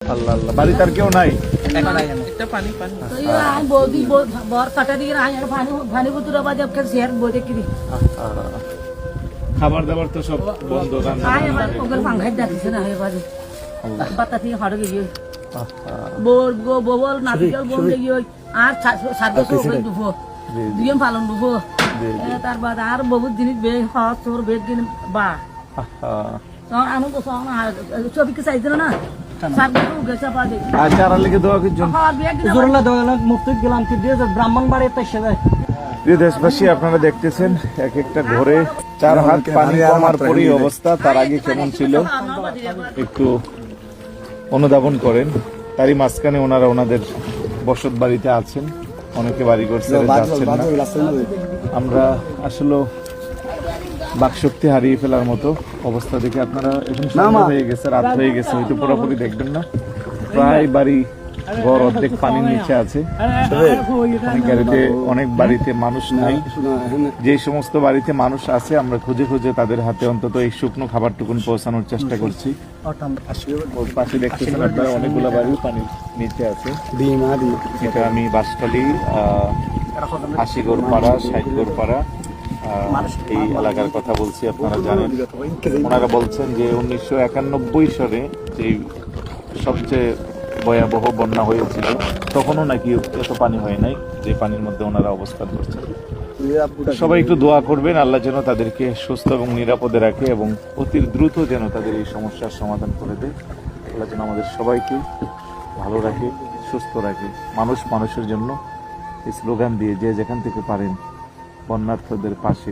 আল্লাহ আল্লাহ, বাড়িতে আর কেউ নাই? খাবার দাবার তো সব বন্ধ, তারপর আর বহুত জিনিস বেগ দিন বা আনন্দ ছবিকে চাইছিল না ব্রাহ্মণ বাড়ি দেশবাসী আপনারা দেখতেছেন এক একটা ঘরে 4 হাত পানি কমার পরই অবস্থা। তার আগে কেমন ছিল একটু অনুধাবন করেন। তারই মাঝখানে ওনারা ওনাদের বসত বাড়িতে আছেন, অনেকে বাড়ি করছে যাচ্ছেন না। আমরা আসলে বাকশক্তি হারিয়ে ফেলার মতো অবস্থা দেখে আপনারা এখন সন্ধ্যা হয়ে গেছে, রাত হয়ে গেছে, হয়তো পুরোপুরি দেখবেন না। প্রায় বাড়ি ঘর অর্ধেক পানির নিচে আছে। অনেক বাড়িতে মানুষ নাই। যে সমস্ত বাড়িতে মানুষ আছে আমরা খুঁজে খুঁজে তাদের হাতে অন্তত এই শুকনো খাবারটুকুন পৌঁছানোর চেষ্টা করছি। পাশে দেখতেছেন আপনারা অনেকগুলো বাড়ি পানির নিচে আছে। এটা আমি বাঁশখালী, আশিগড়পাড়া, ষাটগড়পাড়া এই এলাকার কথা বলছি। আপনারা জানেন, ওনারা বলছেন যে 1991 সালে যে সবচেয়ে ভয়াবহ বন্যা হয়েছিল তখনও নাকি এত পানি হয় নাই যে পানির মধ্যে ওনারা অবস্থান করছেন। সবাই একটু দোয়া করবেন, আল্লাহ যেন তাদেরকে সুস্থ এবং নিরাপদে রাখে এবং অতি দ্রুত যেন তাদের এই সমস্যার সমাধান করে দেয়। আল্লাহ যেন আমাদের সবাইকে ভালো রাখে, সুস্থ রাখে। মানুষ মানুষের জন্য এই স্লোগান দিয়ে যে যেখান থেকে পারেন বন্যার্থদের পাশে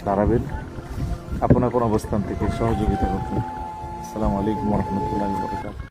দাঁড়াবেন, আপন আপন অবস্থান থেকে সহযোগিতা করবেন। আসসালামু আলাইকুম ওয়া রাহমাতুল্লাহি ওয়া বারাকাতুহু।